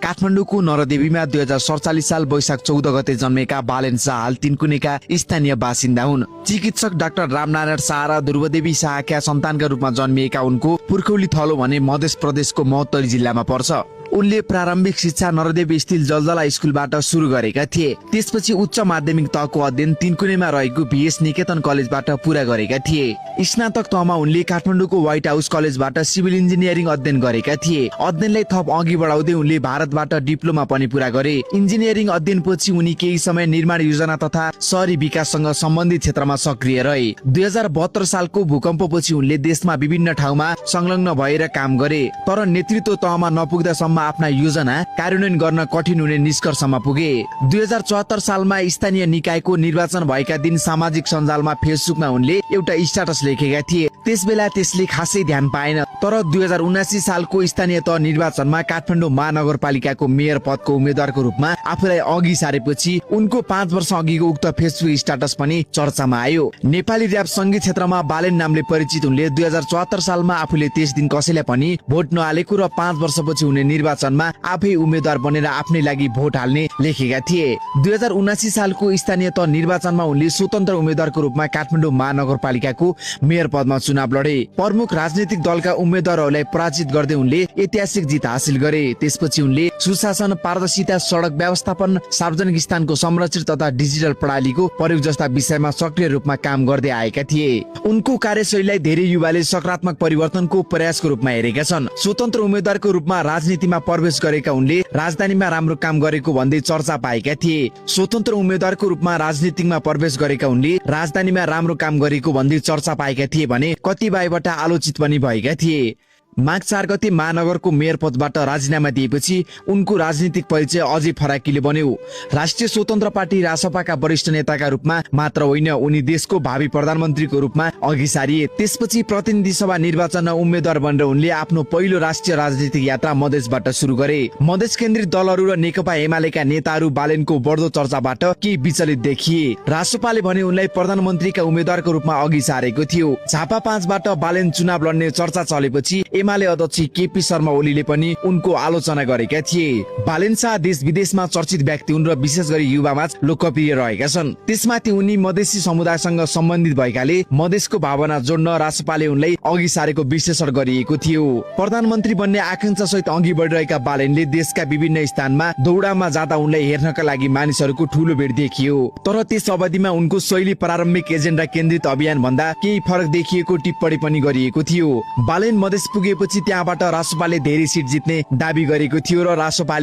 काठमाडौँको नरदेवीमा 2047 साल वैशाख 14 गते जन्मेका बालेन शाह हाल तिनकुनेका स्थानीय बासिन्दा हुन्। चिकित्सक डाक्टर रामनारायण शाह र ध्रुवदेवी शाहका सन्तानका रूपमा जन्मिएका उनको पुर्खौली थलो भने मध्य प्रदेशको महोत्तरी जिल्लामा पर्छ। उनले प्रारम्भिक शिक्षा नरदेवी स्थित जलजला स्कुलबाट सुरु गरेका थिए। त्यसपछि उच्च माध्यमिक तहको अध्ययन तिनकुनेमा रहेको VS निकेतन कलेजबाट पूरा गरेका थिए। स्नातक तहमा उनले काठमाडौँको व्हाइट हाउस कलेजबाट सिभिल इन्जिनियरिङ अध्ययन गरेका थिए। अध्ययनलाई थप अघि बढाउँदै उनले भारतबाट डिप्लोमा पनि पूरा गरे। इन्जिनियरिङ अध्ययनपछि उनी केही समय निर्माण योजना तथा शहरी विकाससँग सम्बन्धित क्षेत्रमा सक्रिय रहे। 2072 सालको भूकम्पपछि उनले देशमा विभिन्न ठाउँमा संलग्न भएर काम गरे, तर नेतृत्व तहमा नपुग्दासम्म आफ्ना योजना कार्यान्वयन गर्न कठिन हुने निष्कर्षमा पुगे। 2074 सालमा स्थानीय निकायको निर्वाचन भएका दिन सामाजिक सञ्जालमा फेसबुकमा उनले एउटा स्ट्याटस लेखेका थिए। त्यसबेला त्यसले खासै ध्यान पाएन, तर 2079 सालको स्थानीय तह निर्वाचनमा काठमाडौँ महानगरपालिकाको मेयर पदको उम्मेद्वारको रूपमा आफूलाई अघि सारेपछि उनको 5 वर्ष अघिको उक्त फेसबुक स्ट्याटस पनि चर्चामा आयो। नेपाली र्याप संगीत क्षेत्रमा बालेन नामले परिचित उनले 2074 सालमा आफूले त्यस दिन कसैलाई पनि भोट नहालेको र 5 वर्षपछि हुने निर्वाचनमा आफै उम्मेद्वार बनेर आफ्नै लागि भोट हाल्ने लेखेका थिए। 2079 सालको स्थानीय तह निर्वाचनमा उनले स्वतन्त्र उम्मेद्वारको रूपमा काठमाडौँ महानगरपालिकाको मेयर पदमा चुनाव लडे। प्रमुख राजनीतिक दलका उम्मेद्वारहरूलाई पराजित गर्दै उनले ऐतिहासिक जित हासिल गरे। त्यसपछि उनले सुशासन, पारदर्शिता, सडक व्यवस्थापन, सार्वजनिक स्थानको संरक्षण तथा डिजिटल प्रणालीको प्रयोग जस्ता विषयमा सक्रिय रूपमा काम गर्दै आएका थिए। उनको कार्यशैलीलाई धेरै युवाले सकारात्मक परिवर्तनको प्रयासको रूपमा हेरेका छन्। स्वतन्त्र उम्मेद्वारको रूपमा राजनीतिमा प्रवेश गरेका उनले राजधानीमा राम्रो काम गरेको भन्दै चर्चा पाएका थिए। स्वतन्त्र उम्मेद्वारको रूपमा राजनीतिमा प्रवेश गरेका उनले राजधानीमा राम्रो काम गरेको भन्दै चर्चा पाएका थिए भने कतिपयबाट आलोचित पनि भएका थिए। माघ 4 गते महानगरको मेयर पदबाट राजीनामा दिएपछि उनको राजनीतिक परिचय अझै फराकिलो बन्यो। राष्ट्रिय स्वतन्त्र पार्टी रासपाका वरिष्ठ नेताका रूपमा मात्र होइन, उनी देशको भावी प्रधानमन्त्रीको रूपमा अघि सारिए। त्यसपछि प्रतिनिधि सभा निर्वाचनमा उम्मेद्वार बनेर उनले आफ्नो पहिलो राष्ट्रिय राजनीतिक यात्रा मधेसबाट सुरु गरे। मधेस केन्द्रित दलहरू र नेकपा एमालेका नेताहरू बालेनको बढ्दो चर्चाबाट केही विचलित देखिए। रासपाले भने उनलाई प्रधानमन्त्रीका उम्मेद्वारको रूपमा अघि सारेको थियो। झापा 5 बाट बालेन चुनाव लड्ने चर्चा चलेपछि एमाले अध्यक्ष केपी शर्मा ओलीले पनि उनको आलोचना गरेका थिए। बालेन शाह देश विदेशमा चर्चित व्यक्ति हुन् र विशेष गरी युवामा लोकप्रिय रहेका छन्। त्यसमाथि उनी मधेसी समुदायसँग सम्बन्धित भएकाले मधेसको भावना जोड्न रासपाले उनलाई अघि सारेको विश्लेषण गरिएको थियो। प्रधानमन्त्री बन्ने आकांक्षा सहित अघि बढिरहेका बालेनले देशका विभिन्न स्थानमा दौडामा जाँदा उनलाई हेर्नका लागि मानिसहरूको ठूलो भिड देखियो। तर त्यस अवधिमा उनको शैली प्रारम्भिक एजेन्डा केन्द्रित अभियान भन्दा केही फरक देखिएको टिप्पणी पनि गरिएको थियो। बालेन मधेस पुगेपछि त्यहाँबाट रासपाले धेरै सिट जित्ने दाबी गरेको थियो र रासपाले